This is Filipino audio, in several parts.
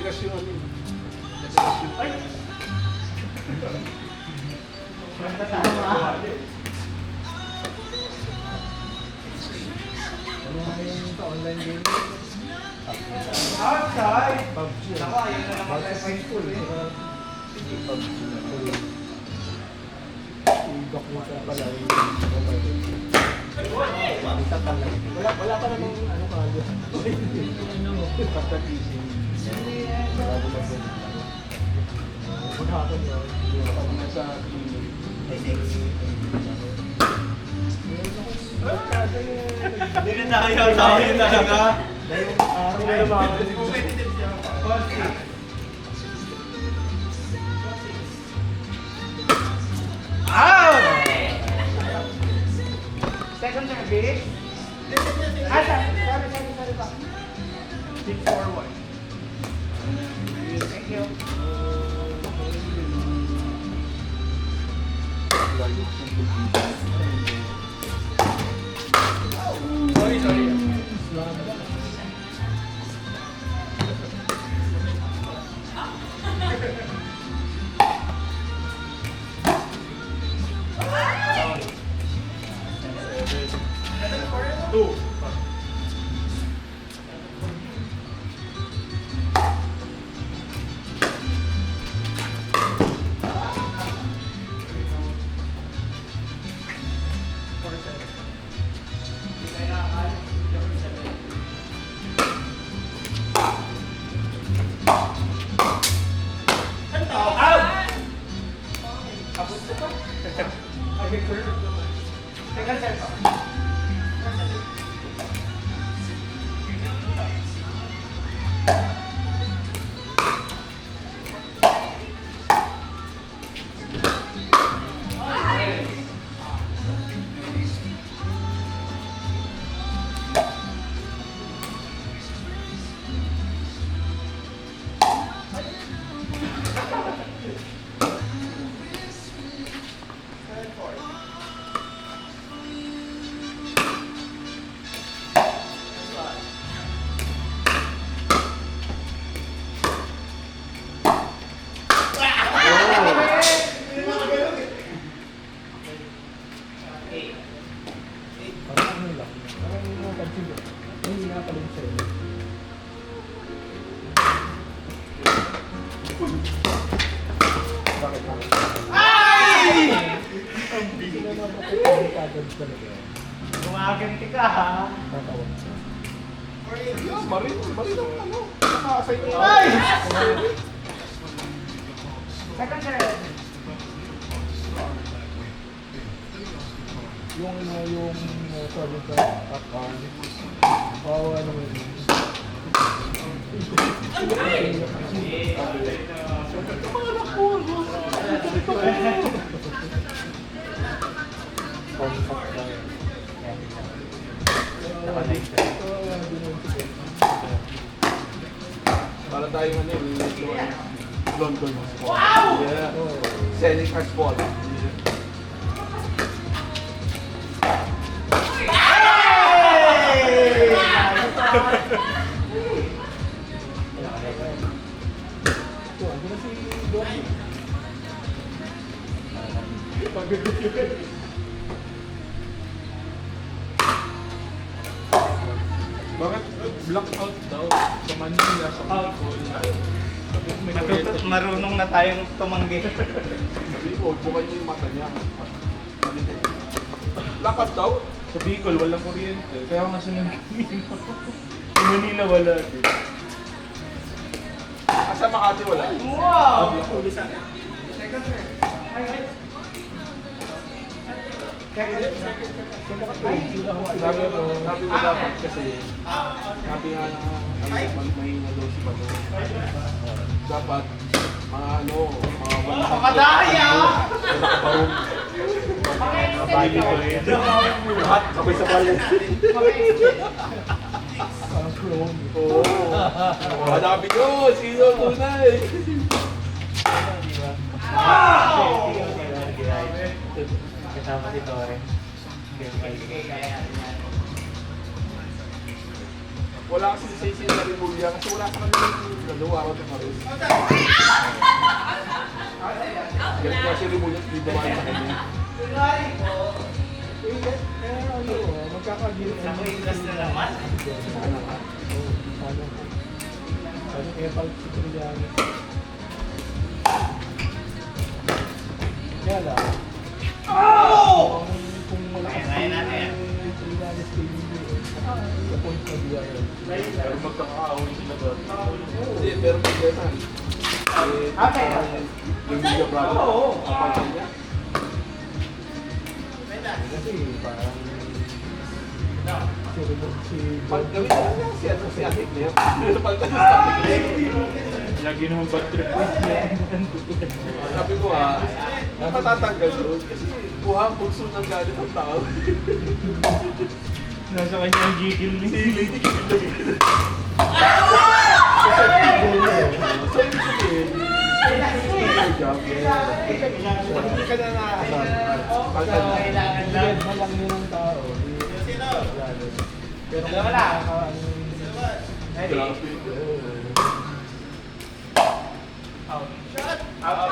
Natigas yung ano. Natigas yung... Ay! Ano nga yung online game? Outside! PUBG. Ako, ayun na naman tayo sa school eh. PUBG na. I-dock mo siya pala yung mobile. Kita pala. Wala pa namang ano kagad. Basta PC. Wala ko ba ito? Maghapon yun. Pag nasa clinic. Hindi na tayo talaga. Dahil yung araw na naman. Out! Second service. Sorry pa. 6-4-1. Thank you. Sorry. Two. Parang ano lang. Parang yung pansin ko. Hindi nga pala yung sa'yo. Bakit ba? Hindi na napapagpapagod kagad talaga. Gumaganti ka ha. Tatawag siya. Marin ang ano. Nakasay niya. Ay! Second service. Yung sabi ka, bawa naman yun. Compact na yun. Para tayo ano London. Wow! Yeah. Selling cars ball. Bakit blackout daw sa Manila sa Bicol? Marunong na tayong tumanggi. Sabi ko, bukan niyo yung mata niya. Lakas daw. Sa Bicol walang kuryente. Kaya nga sa Manila. Sa Manila wala din. Asa Makati wala. Wow! Second service. Sabi ko dapat kasi sabi nga na mahina daw si Bato. Dapat mga ano, mga Kapadaya! nakabarong. Bali ko rin. Lahat sabay sa balit. Parang clone. Oo. Hanapin nyo, sino tunay. Kasama si Tore. wala kasi sisi na Rimulya kasi wala sa kanila yung nagawa ko ng Maris. Ganit kasi Rimulya, hindi dumaan sa kanya. Magkakagil. Sa Ingles na naman. Sana nga. Sabi kaya pag si Trillanes. Kaya lang. Kung wala kasi Trillanes kay Lili, sa point na biya yun. Pero magkakaawin sila doon. Hindi, pero problema. Okay. Yung Media Brother, kapatid niya. Kasi parang si Pag gawin na si Atik niya. Napalitan sa Atik niya. Lagi naman bad trip ko. Sabi ko nakatatanggal doon kasi buha ang bugso ng galit ng tao. Nasa kanya ang gigil ni Si Lady Kim lagi. So, ibig sabihin, job. Hindi ka na pagkal na. Kailangan lang. Bigyan mo lang yun ng tao. Pero kung Dalawa lang. ano, Ready? Out. Out.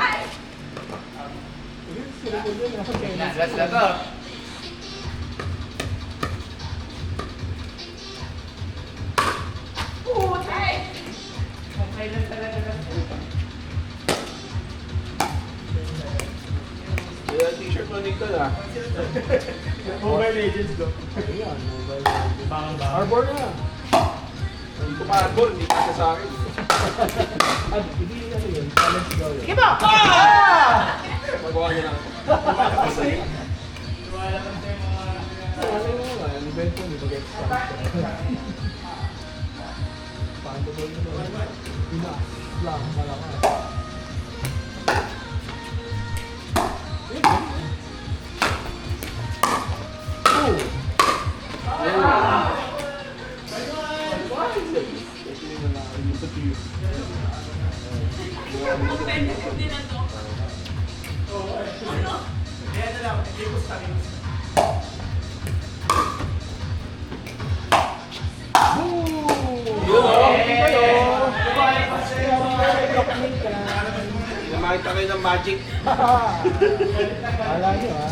sila ko yun, nasa tennis. Last na to. Okay lang talaga lang. Kaya t-shirt mo dito na. Mobile Legends do. Ayan, mobile legends. Bang bang. Arbor na. Hindi ko pa arbor, hindi ka sa akin. At hindi ano yun, challenge daw yun. Sige ba? Magawa niya lang. Wala lang tayo mga... Ano yung mga, event ko, hindi mag-expand. Paano ba yun? Lang, malakas. Kaya na lang, hindi ko sa akin. Makita kayo ng magic. Ala nyo ha.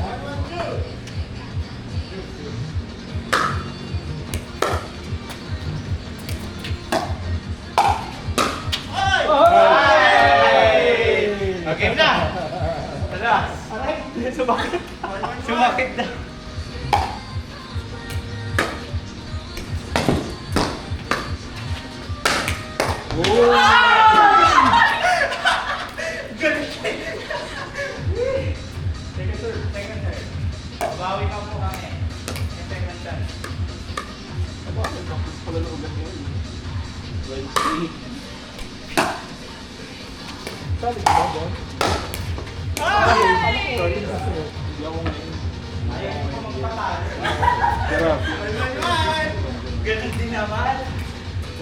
Okay na! Tara! Sumakit! Sumakit na! Galing! Teka sir, teka sir. Bawi ka po kami. Second chance. Bakit? Bakit pala na ugat ngayon? Wednesday. Sali ka ba, Bon? Sorry na. Hindi ako ngayon. Ayaw ko magpatalo. Sarap. Ganun din naman.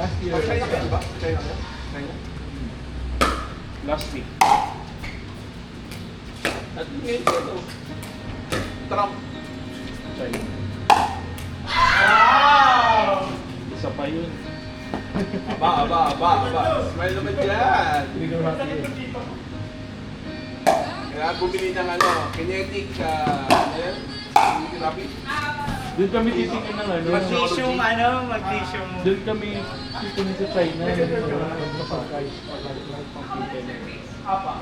Last year. Kaya ka ba? Kaya ka? Kaya? Last week. At ngayon ito. Trump. China. Wow! Isa pa yun. Aba. Smile naman dyan. Trigger happy yun. Kaya bumili ng kinetic, ano yan? Rapid. Doon kami titingin ng ano. Magnesium, magnesium. Doon kami titingin sa China. Napagkay. Apa?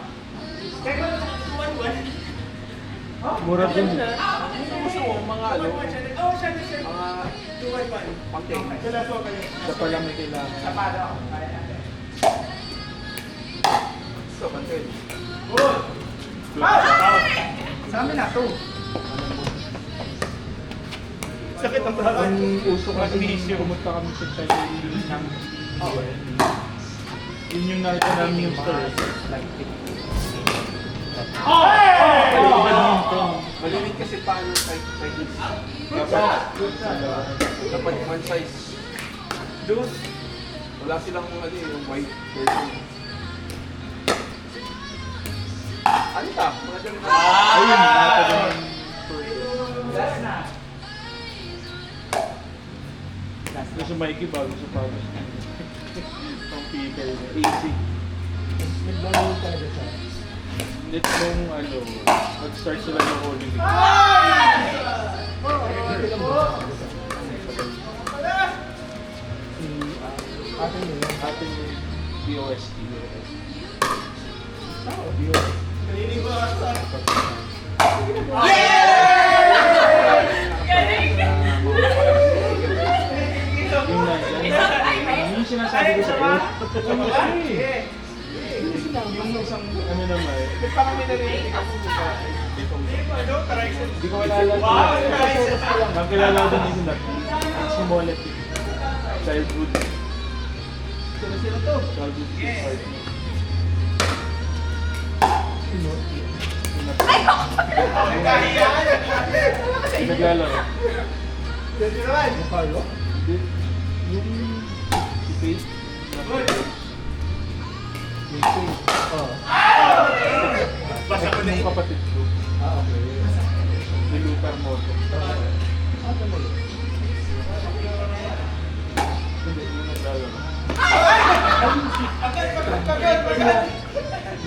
Teka, Mura din. Gusto mo mga Oh, siya. mga pangting. Sila so kayo. Sa pala may kailangan. Sapado ako. So, pangting. Good! Out! Sa amin na to. Sakit ang braso. Ang uso kasi pumunta kami sa China ng yun yung nakita namin yung store. Malilit kasi paano size. Dapat one size. Dude. Wala silang yung white version. Ano ta? Mga ganun na. Ayun, nakita Last na. yung si Mikey bago sa pagod. Pang Peter niya. Easy. Naglalaro talaga siya. Net nung ano, nag-start sila ng Holy League. Atin yun. Ating BOST. Yung na, yung sinasabi ko sa iyo. Yung isang ano naman, Parang may narinig ako sa hindi ko kilala sila. Ang kilala ko din sila. Si Molet. Childhood. Sila to. Childhood partner. Yung naglalaro. Yung Carlo? Yung si Faith. Yung Faith. Oo. Yung kapatid ko. Okay. Si Luther Moto. Talaga. Hindi, yung naglalaro.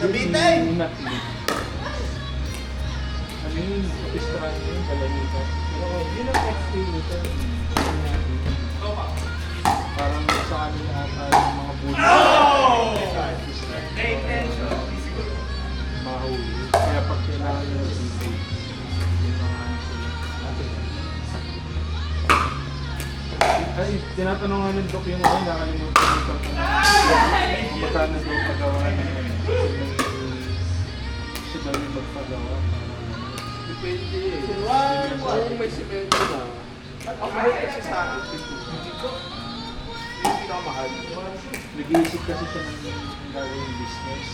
Nabitay! Yung Natalie. Ano yun? Pistrahan yun, kalamitan. Oo, yun ang XP nito. Parang sa amin ata yung mga bully. Mahuli. Kaya pag kailangan nyo ng people, yung mga ano sila. Ay, tinatanong nga ng Doc yung ano, nakalimutan yung pagtanong. Kung magkano daw pagawa ng ano. Siya daw yung magpagawa. Depende eh. Kung may simento na, ang mahal kasi sa akin pintura. Yung pinakamahal. Nag-iisip kasi siya ng gagawing business.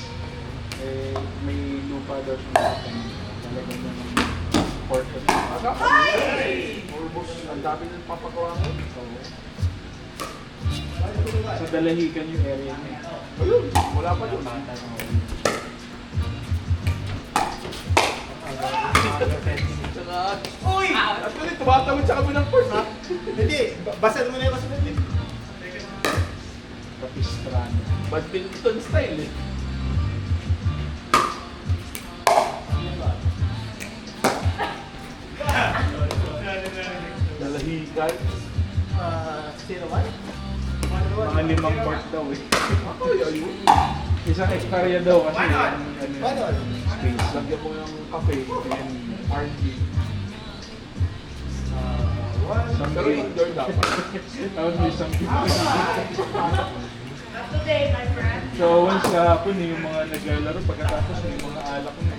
Eh, may lupa daw siya nakapang talagang ng port of Almost ang dami ng papagawa mo. Sa Dalahican yung area niya. Ayun, wala pa yun. Tsaka, Uy! actually, tumatawid sa kami ng port ha. Hindi, basan mo na yung basan mo. Kapistrano. Badminton style eh. Dalahican. 01? Mga 5 port daw eh. Ako ayun. Isang hektarya daw kasi Paano? yung Paano? space. Lagyan mo yung kape and RG. Pero indoor dapat. Tapos may isang Not today, my friend. So once kahapon yung mga naglalaro pagkatapos may mga alak na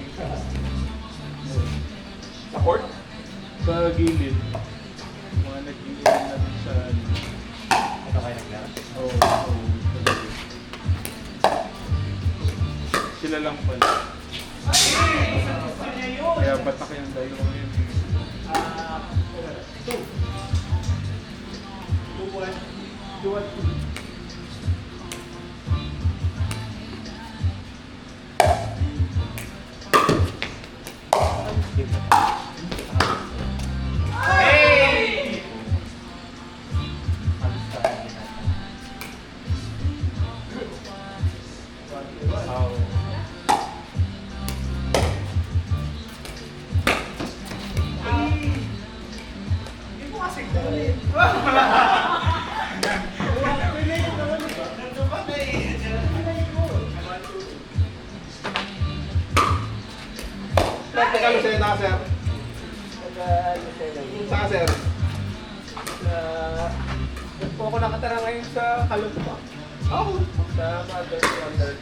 Sa court? sa gilid. Mga nag-iiwan na din sa Ito kayo naglaro? Oo. Oh, sila lang pala. Kaya batak yung dalawa ngayon. 2-1. Hey! Hindi mo kasi kulit. Teka, Lucena, sir. Saan, sir? Doon po ako nakatara ngayon sa Kalumpa. Ako. Sa Mother Wonder.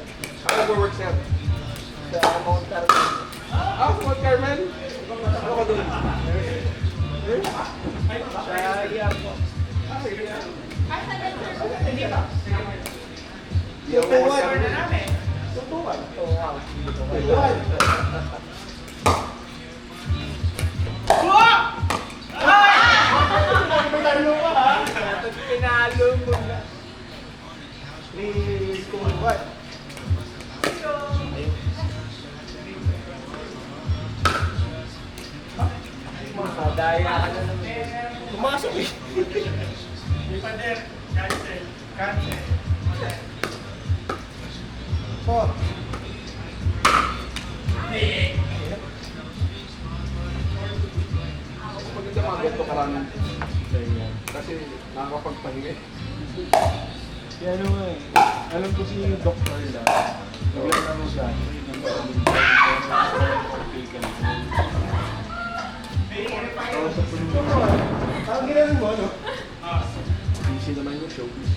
Ako nag-work, sir. Sa Mount Carmel. Ako, Mount Carmel. Ano ka doon? Sa Iapo. Hindi ka. Tutuwan na namin. Tutuan. Tutuan. Tutuwan. Pinalo mo na. Please, tutuan. Madaya ka na naman. Pumasok eh. Hindi pa, Maganda mga ganito karaming Kaya, kasi nakakapagpahinga eh. kaya ano nga eh, alam ko si Dr. La, naglaro siya, ng kausap ko nung Ang ginanong mo, ano? Busy naman yung showbiz.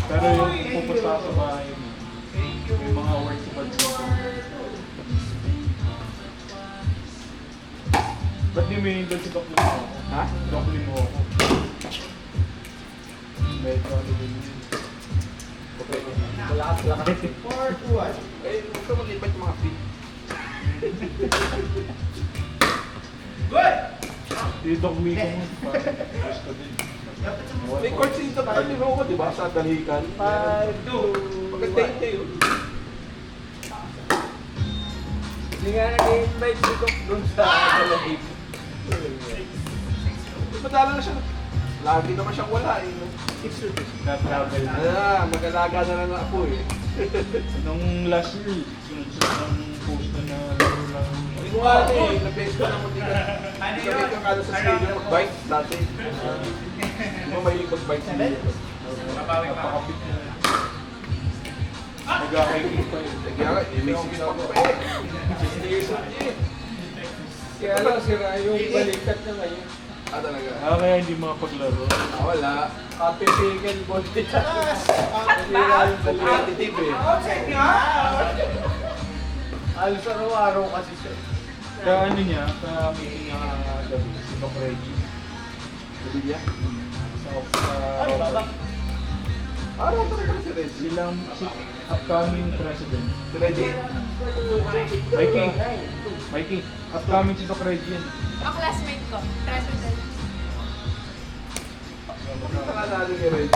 pero yung pupunta ako sa bahay mo, may mga work sa bansa. Ba't di may doon si Doc Limo ako? Ha? Doc Limo ako. Medyo ano din yun. Okay. Lakas. 4-2-1. Eh, huwag ka mag-invite yung mga fit. Good! Si Doc Miko mo, parang gusto din. May court dito pa rin ako, di ba? Sa Dalikan. 5-2-1. Maganda yun. Hindi nga nag-invite si Doc doon sa Kalahib. Madala na siya. Lagi naman siyang wala eh. No? Na-travel na. Mag-alaga na lang ako eh. Nung last year, sunod-sunod ang post na laro lang. Hindi ko nga eh, na-base ko na munti ka. Hindi ka medyo kala sa stadium mag-bike dati. Hindi mo mahilig mag-bike sa iyo. Napakapit na. Nag-hiking pa yun. Kaya nga, may sige ako pa eh. Destination eh. Kaya lang sira yung balikat na ngayon. Ah, talaga. Kaya hindi makapaglaro. Ah, wala. Kapitigan mo nila. Sira yung competitive eh. Outside nga! Halos araw-araw kasi siya. Sa ano niya, sa meeting niya gabi, si Doc Reggie. Sabi niya. Sa Araw talaga si Reggie. silang si upcoming president. Si Reggie? Mikey, upcoming si Doc Reggie yan. Ang classmate ko, president. Bakit nakalala ni Reggie?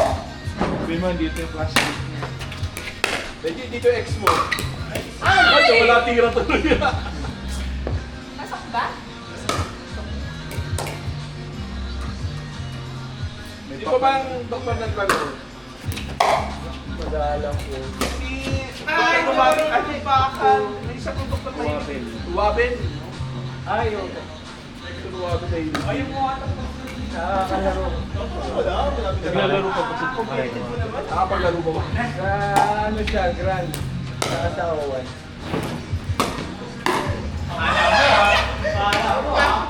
Sabi mo, dito yung classmate niya. Reggie, dito yung ex mo. Ay, wala tira tuloy. Pasok ba? Di ba bang doktor ng laro? Madalang po. Si... Ay, Tuwabin. Ay, may bakal. May isa kong doktor na yun. Tuwabin. Tuwabin. Ayaw. Si Tuwabin na yun. Ayun mo ata po. Nakakalaro. Naglalaro pa pa si Doc Reggie. Nakapaglaro ba ba? Sa ano siya, grand. Sa asawan.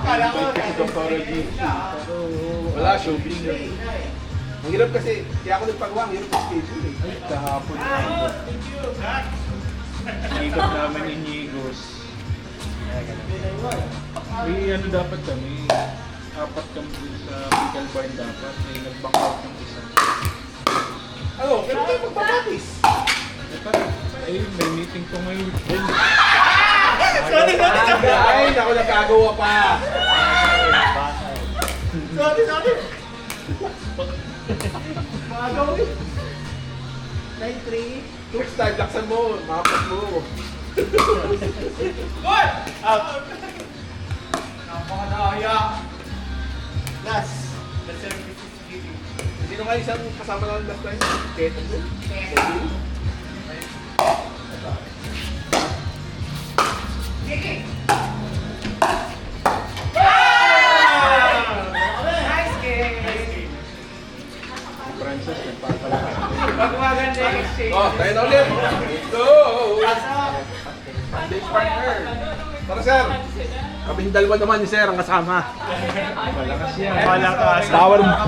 Kala ko. Si Dr. Reggie. Pero Wala, showbiz yun. Ang hirap kasi, kaya ako nagpagawa, ang hirap sa schedule eh. Ay, kahapon na ikot namin ni Nigos. May ano dapat kami, apat kami dun sa pickle barn dapat. May nag-back out ng isa. Ano, kailan tayo magpapatis? Eh tara, ay may meeting ko ngayon. Ay, ako nagkagawa pa. Sorry. Mga gawin. 9-3. Next time, laksan mo, makapas mo. Good! Out! Napakadaya! Last. The service is giving. Sino nga isang kasama lang last time? Keto mo? Kicking! Nice game! Francis, nagpapalaki. Pag maganda yung exchange. Oh, tayo na ulit. Let's go! Big partner. Tara, sir. Kaming dalawa naman ni sir ang kasama. Malakas yan. Malakas.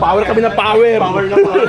Power kami na power. Power na power.